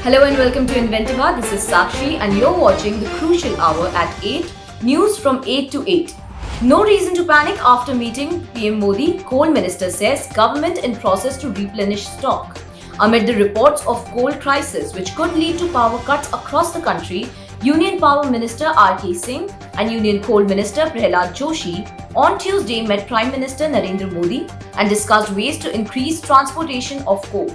Hello and welcome to Inventiva. This is Sakshi and you're watching the Crucial Hour at 8, news from 8 to 8. No reason to panic after meeting PM Modi, Coal Minister says government in process to replenish stock. Amid the reports of coal crisis which could lead to power cuts across the country, Union Power Minister R.K. Singh and Union Coal Minister Prahlad Joshi on Tuesday met Prime Minister Narendra Modi and discussed ways to increase transportation of coal.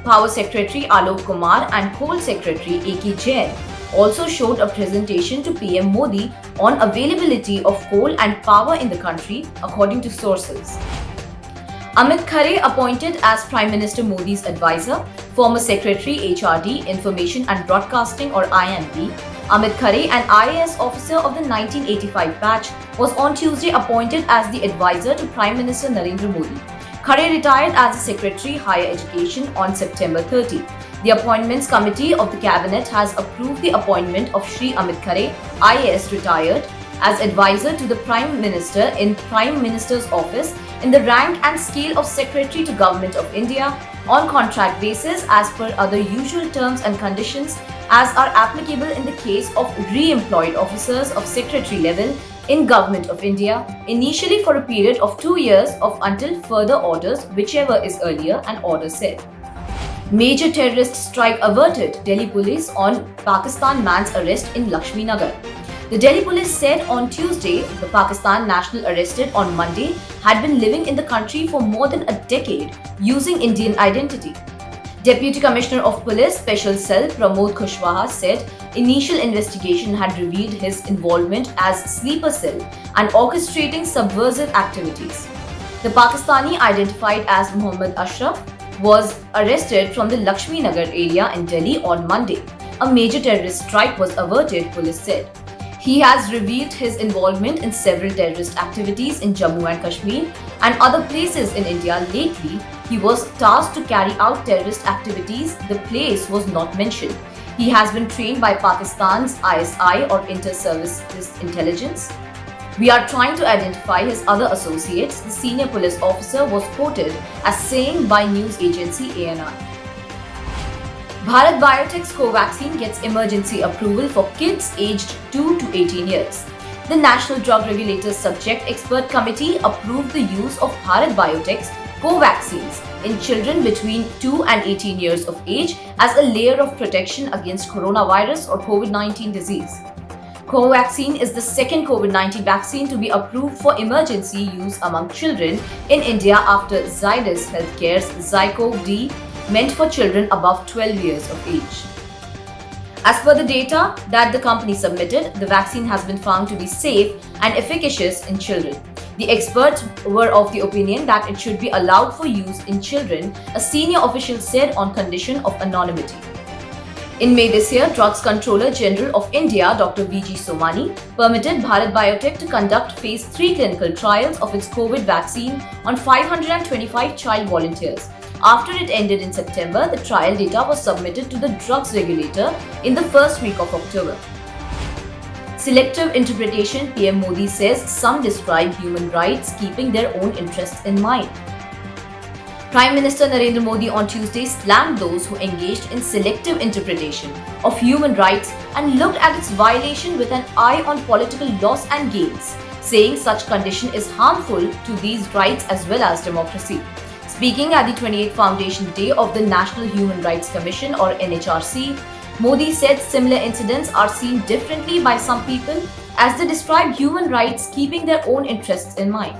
Power Secretary Alok Kumar and Coal Secretary A.K. Jain also showed a presentation to PM Modi on availability of coal and power in the country, according to sources. Amit Khare appointed as Prime Minister Modi's advisor, former Secretary HRD, Information and Broadcasting or IMB. Amit Khare, an IAS officer of the 1985 batch, was on Tuesday appointed as the advisor to Prime Minister Narendra Modi. Khare retired as the Secretary Higher Education on September 30. The Appointments Committee of the Cabinet has approved the appointment of Shri Amit Khare, IAS retired, as advisor to the Prime Minister in Prime Minister's office in the rank and scale of Secretary to Government of India on contract basis as per other usual terms and conditions as are applicable in the case of re-employed officers of Secretary level in Government of India, initially for a period of 2 years of until further orders, whichever is earlier, an order said. Major terrorist strike averted, Delhi police on Pakistan man's arrest in Lakshmi Nagar. The Delhi police said on Tuesday the Pakistan national arrested on Monday had been living in the country for more than a decade using Indian identity. Deputy Commissioner of Police Special Cell Pramod Kushwaha said initial investigation had revealed his involvement as sleeper cell and orchestrating subversive activities. The Pakistani, identified as Muhammad Ashraf, was arrested from the Lakshmi Nagar area in Delhi on Monday. A major terrorist strike was averted, police said. He has revealed his involvement in several terrorist activities in Jammu and Kashmir and other places in India lately. He was tasked to carry out terrorist activities. The place was not mentioned. He has been trained by Pakistan's ISI or Inter-Services Intelligence. We are trying to identify his other associates, the senior police officer was quoted as saying by news agency ANI. Bharat Biotech's Covaxin gets emergency approval for kids aged 2 to 18 years. The National Drug Regulator's Subject Expert Committee approved the use of Bharat Biotech's Covaxins in children between 2 and 18 years of age as a layer of protection against coronavirus or COVID-19 disease. Covaxin is the second COVID-19 vaccine to be approved for emergency use among children in India after Zydus Healthcare's Zycov-D, meant for children above 12 years of age. As per the data that the company submitted, the vaccine has been found to be safe and efficacious in children. The experts were of the opinion that it should be allowed for use in children, a senior official said on condition of anonymity. In May this year, Drugs Controller General of India, Dr. V.G. Somani, permitted Bharat Biotech to conduct phase 3 clinical trials of its COVID vaccine on 525 child volunteers. After it ended in September, the trial data was submitted to the drugs regulator in the first week of October. Selective interpretation, PM Modi says some describe human rights keeping their own interests in mind. Prime Minister Narendra Modi on Tuesday slammed those who engaged in selective interpretation of human rights and looked at its violation with an eye on political loss and gains, saying such condition is harmful to these rights as well as democracy. Speaking at the 28th Foundation Day of the National Human Rights Commission or NHRC, Modi said similar incidents are seen differently by some people as they describe human rights keeping their own interests in mind.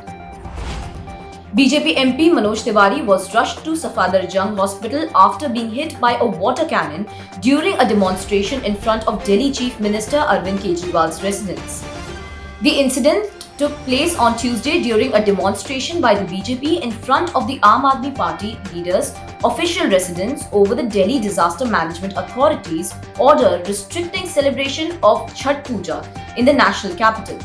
BJP MP Manoj Tiwari was rushed to Safadarjung Hospital after being hit by a water cannon during a demonstration in front of Delhi Chief Minister Arvind Kejriwal's residence. The incident took place on Tuesday during a demonstration by the BJP in front of the Aam Aadmi Party leaders' official residence over the Delhi Disaster Management Authority's order restricting celebration of Chhath Puja in the national capital.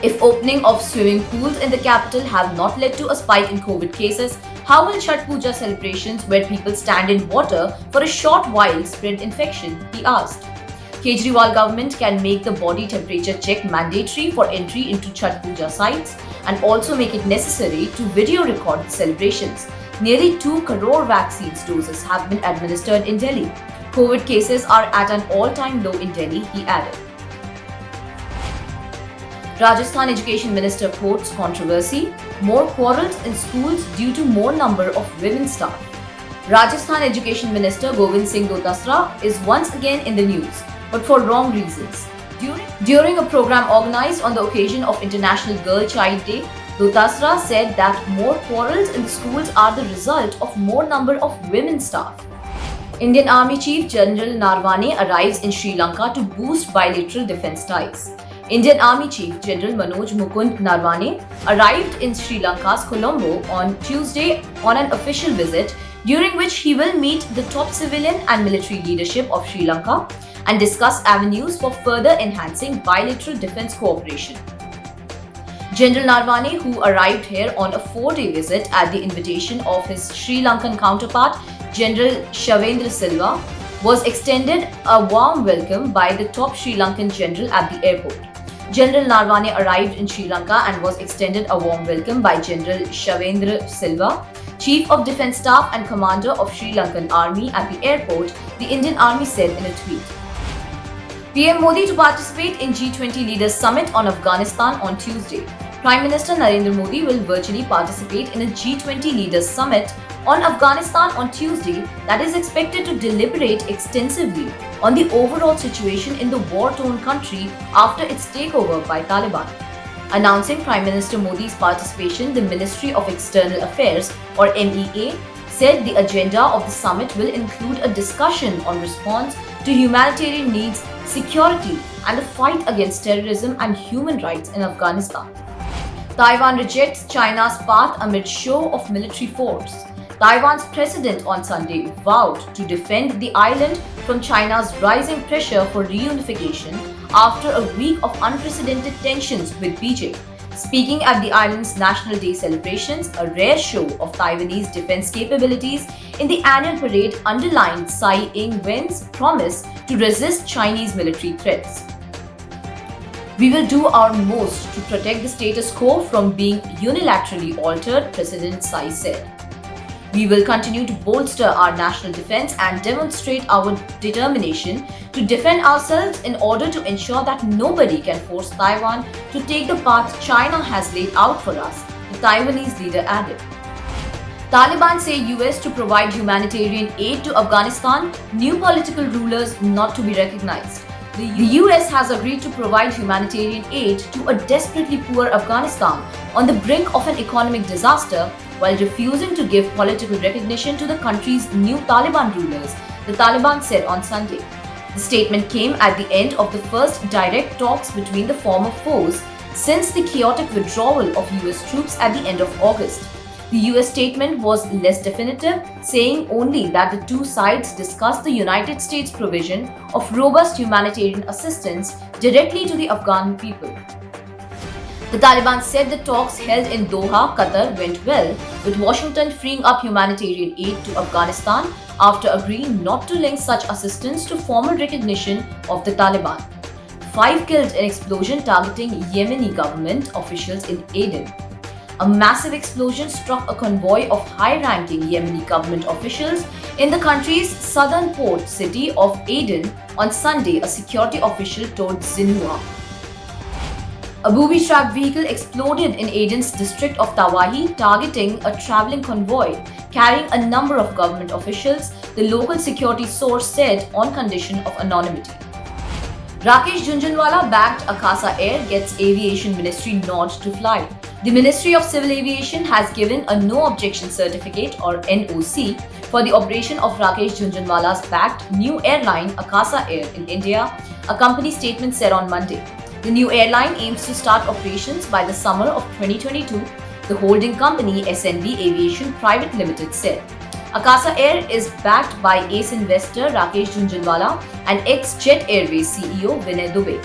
If opening of swimming pools in the capital have not led to a spike in COVID cases, how will Chhath Puja celebrations where people stand in water for a short while spread infection, he asked. Kejriwal government can make the body temperature check mandatory for entry into Chhath Puja sites and also make it necessary to video record the celebrations. Nearly 2 crore vaccine doses have been administered in Delhi. COVID cases are at an all-time low in Delhi, he added. Rajasthan Education Minister quotes controversy, more quarrels in schools due to more number of women staff. Rajasthan Education Minister Govind Singh Dotasra is once again in the news, but for wrong reasons. During a program organized on the occasion of International Girl Child Day, Dotasra said that more quarrels in the schools are the result of more number of women staff. Indian Army Chief General Narwane arrives in Sri Lanka to boost bilateral defense ties. Indian Army Chief General Manoj Mukund Narwane arrived in Sri Lanka's Colombo on Tuesday on an official visit, during which he will meet the top civilian and military leadership of Sri Lanka and discuss avenues for further enhancing bilateral defense cooperation. General Narwane, who arrived here on a 4-day visit at the invitation of his Sri Lankan counterpart, General Shavendra Silva, was extended a warm welcome by the top Sri Lankan general at the airport. General Narwane arrived in Sri Lanka and was extended a warm welcome by General Shavendra Silva, Chief of Defence Staff and Commander of Sri Lankan Army at the airport, the Indian Army said in a tweet. PM Modi to participate in G20 Leaders Summit on Afghanistan on Tuesday. Prime Minister Narendra Modi will virtually participate in a G20 Leaders Summit on Afghanistan on Tuesday that is expected to deliberate extensively on the overall situation in the war-torn country after its takeover by Taliban. Announcing Prime Minister Modi's participation, the Ministry of External Affairs, or MEA, said the agenda of the summit will include a discussion on response to humanitarian needs, security, and the fight against terrorism and human rights in Afghanistan. Taiwan rejects China's path amid show of military force. Taiwan's president on Sunday vowed to defend the island from China's rising pressure for reunification after a week of unprecedented tensions with Beijing. Speaking at the island's National Day celebrations, a rare show of Taiwanese defense capabilities in the annual parade underlined Tsai Ing-wen's promise to resist Chinese military threats. We will do our most to protect the status quo from being unilaterally altered, President Tsai said. We will continue to bolster our national defense and demonstrate our determination to defend ourselves in order to ensure that nobody can force Taiwan to take the path China has laid out for us, the Taiwanese leader added. Taliban say US to provide humanitarian aid to Afghanistan, new political rulers not to be recognized. The US has agreed to provide humanitarian aid to a desperately poor Afghanistan on the brink of an economic disaster while refusing to give political recognition to the country's new Taliban rulers, the Taliban said on Sunday. The statement came at the end of the first direct talks between the former foes since the chaotic withdrawal of US troops at the end of August. The US statement was less definitive, saying only that the two sides discussed the United States provision of robust humanitarian assistance directly to the Afghan people. The Taliban said the talks held in Doha, Qatar went well, with Washington freeing up humanitarian aid to Afghanistan after agreeing not to link such assistance to formal recognition of the Taliban. 5 killed in explosion targeting Yemeni government officials in Aden. A massive explosion struck a convoy of high-ranking Yemeni government officials in the country's southern port city of Aden on Sunday, a security official told Xinhua. A booby-trapped vehicle exploded in Aden's district of Tawahi, targeting a traveling convoy carrying a number of government officials, the local security source said on condition of anonymity. Rakesh Jhunjhunwala backed Akasa Air gets Aviation Ministry nod to fly. The Ministry of Civil Aviation has given a no objection certificate or NOC for the operation of Rakesh Jhunjhunwala's backed new airline Akasa Air in India, a company statement said on Monday. The new airline aims to start operations by the summer of 2022, the holding company SNB Aviation Private Limited said. Akasa Air is backed by ace investor Rakesh Jhunjhunwala and ex-Jet Airways CEO Vinay Dubey.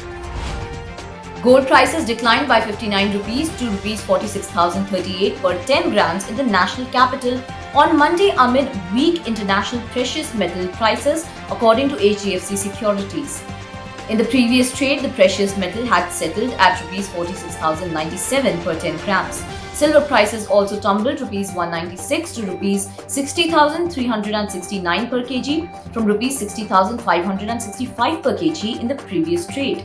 Gold prices declined by 59 rupees to rupees 46,038 per 10 grams in the national capital on Monday amid weak international precious metal prices, according to HDFC Securities. In the previous trade, the precious metal had settled at rupees 46,097 per 10 grams. Silver prices also tumbled rupees 196 to rupees 60,369 per kg from rupees 60,565 per kg in the previous trade.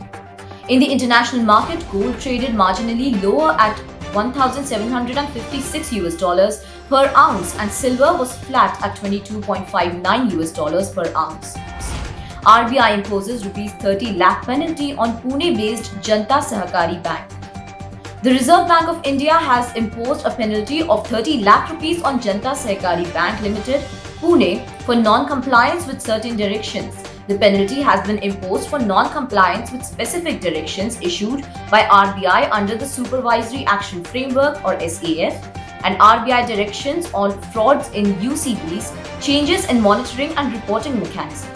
In the international market, gold traded marginally lower at $1,756 per ounce and silver was flat at $22.59 per ounce. RBI imposes rupees 30 lakh penalty on Pune-based Janta Sahakari Bank. The Reserve Bank of India has imposed a penalty of 30 lakh rupees on Janta Sahakari Bank Limited, Pune, for non-compliance with certain directions. The penalty has been imposed for non-compliance with specific directions issued by RBI under the Supervisory Action Framework or SAF and RBI directions on frauds in UCBs, changes in monitoring and reporting mechanism.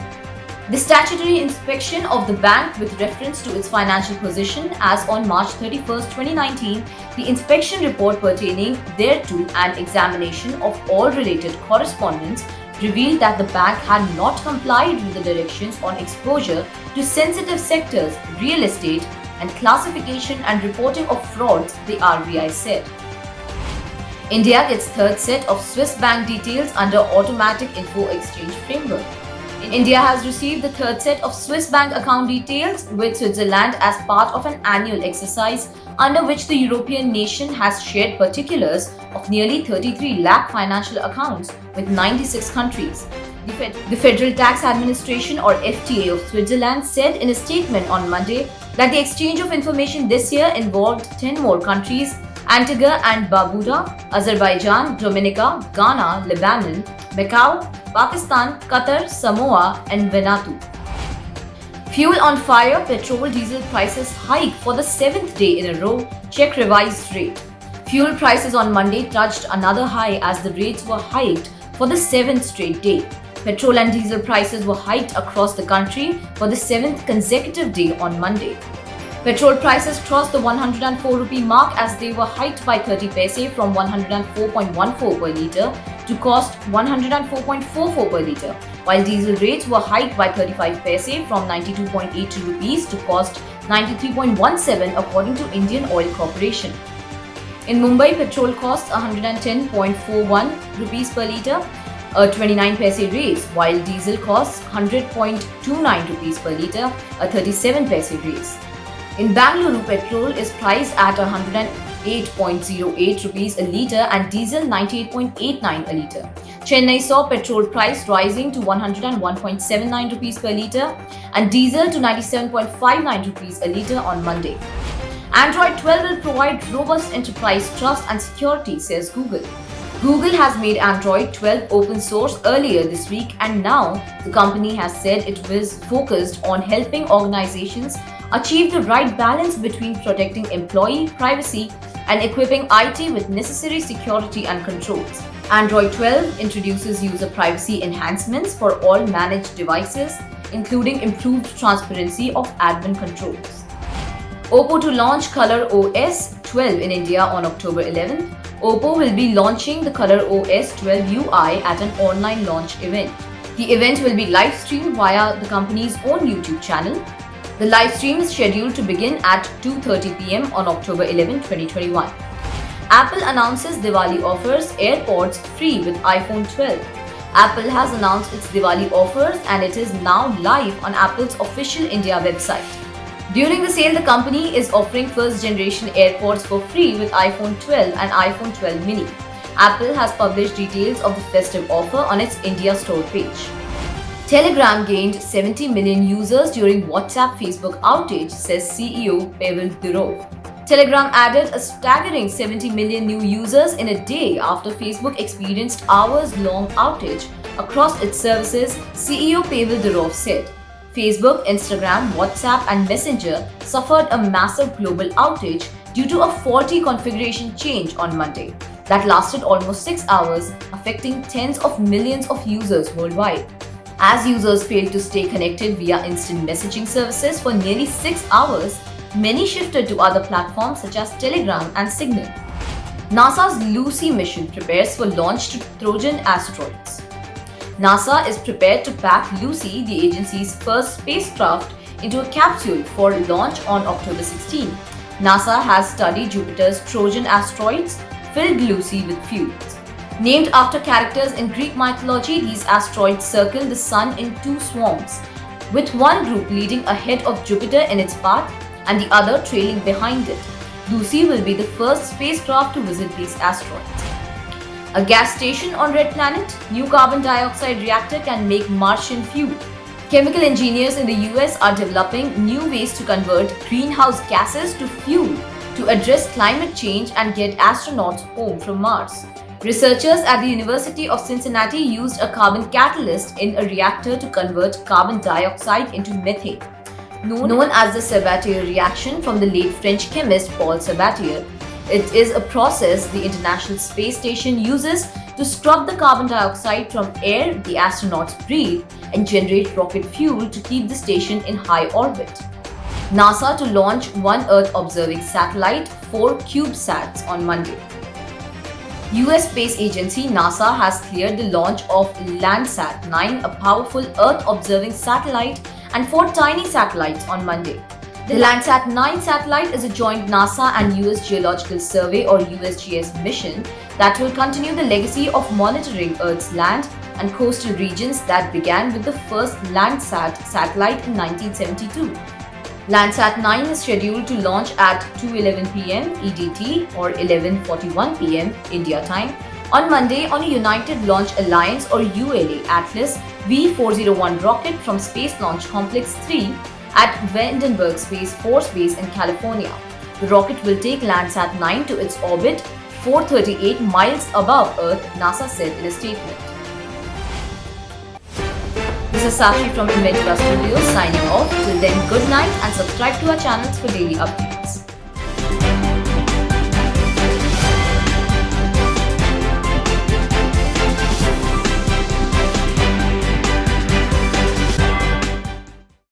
The statutory inspection of the bank with reference to its financial position as on March 31, 2019, the inspection report pertaining thereto and examination of all related correspondence revealed that the bank had not complied with the directions on exposure to sensitive sectors, real estate, and classification and reporting of frauds, the RBI said. India gets third set of Swiss bank details under Automatic Info Exchange Framework. India has received the third set of Swiss bank account details with Switzerland as part of an annual exercise under which the European nation has shared particulars of nearly 33 lakh financial accounts with 96 countries. The Federal Tax Administration or FTA of Switzerland said in a statement on Monday that the exchange of information this year involved 10 more countries: Antigua and Barbuda, Azerbaijan, Dominica, Ghana, Lebanon, Macau, Pakistan, Qatar, Samoa, and Vanuatu. Fuel on fire, petrol diesel prices hike for the 7th day in a row, check revised rate. Fuel prices on Monday touched another high as the rates were hiked for the 7th straight day. Petrol and diesel prices were hiked across the country for the 7th consecutive day on Monday. Petrol prices crossed the 104 rupee mark as they were hiked by 30 paise from 104.14 per litre to cost 104.44 per litre, while diesel rates were hiked by 35 paise from 92.82 rupees to cost 93.17 according to Indian Oil Corporation. In Mumbai, petrol costs 110.41 rupees per litre, a 29 paise raise, while diesel costs 100.29 rupees per litre, a 37 paise raise. In Bangalore, petrol is priced at 108.08 rupees a litre and diesel 98.89 a litre. Chennai saw petrol price rising to 101.79 rupees per litre and diesel to 97.59 rupees a litre on Monday. Android 12 will provide robust enterprise trust and security, says Google. Google has made Android 12 open source earlier this week and now the company has said it was focused on helping organizations achieve the right balance between protecting employee privacy and equipping IT with necessary security and controls. Android 12 introduces user privacy enhancements for all managed devices, including improved transparency of admin controls. Oppo to launch Color OS 12 in India on October 11th. Oppo will be launching the Color OS 12 UI at an online launch event. The event will be live streamed via the company's own YouTube channel. The live stream is scheduled to begin at 2:30 p.m. on October 11, 2021. Apple announces Diwali offers AirPods free with iPhone 12. Apple has announced its Diwali offers and it is now live on Apple's official India website. During the sale, the company is offering first-generation AirPods for free with iPhone 12 and iPhone 12 mini. Apple has published details of the festive offer on its India store page. Telegram gained 70 million users during WhatsApp Facebook outage, says CEO Pavel Durov. Telegram added a staggering 70 million new users in a day after Facebook experienced hours-long outage across its services, CEO Pavel Durov said. Facebook, Instagram, WhatsApp and Messenger suffered a massive global outage due to a faulty configuration change on Monday that lasted almost 6 hours, affecting tens of millions of users worldwide. As users failed to stay connected via instant messaging services for nearly 6 hours, many shifted to other platforms such as Telegram and Signal. NASA's Lucy mission prepares for launch to Trojan asteroids. NASA is prepared to pack Lucy, the agency's first spacecraft, into a capsule for launch on October 16. NASA has studied Jupiter's Trojan asteroids, filled Lucy with fuel. Named after characters in Greek mythology, these asteroids circle the Sun in two swarms, with one group leading ahead of Jupiter in its path and the other trailing behind it. Lucy will be the first spacecraft to visit these asteroids. A gas station on Red Planet, new carbon dioxide reactor can make Martian fuel. Chemical engineers in the US are developing new ways to convert greenhouse gases to fuel to address climate change and get astronauts home from Mars. Researchers at the University of Cincinnati used a carbon catalyst in a reactor to convert carbon dioxide into methane, known as the Sabatier reaction from the late French chemist Paul Sabatier. It is a process the International Space Station uses to scrub the carbon dioxide from air the astronauts breathe and generate rocket fuel to keep the station in high orbit. NASA to launch one Earth observing satellite, 4 CubeSats on Monday. US Space Agency NASA has cleared the launch of Landsat 9, a powerful Earth-observing satellite, and 4 tiny satellites on Monday. The Landsat 9 satellite is a joint NASA and US Geological Survey or USGS mission that will continue the legacy of monitoring Earth's land and coastal regions that began with the first Landsat satellite in 1972. Landsat 9 is scheduled to launch at 2:11 p.m. EDT or 11:41 p.m. India time on Monday on a United Launch Alliance or ULA Atlas V401 rocket from Space Launch Complex 3 at Vandenberg Space Force Base in California. The rocket will take Landsat 9 to its orbit 438 miles above Earth, NASA said in a statement. This is Sakshi from Imedra Studios signing off. Till then, good night and subscribe to our channels for daily updates.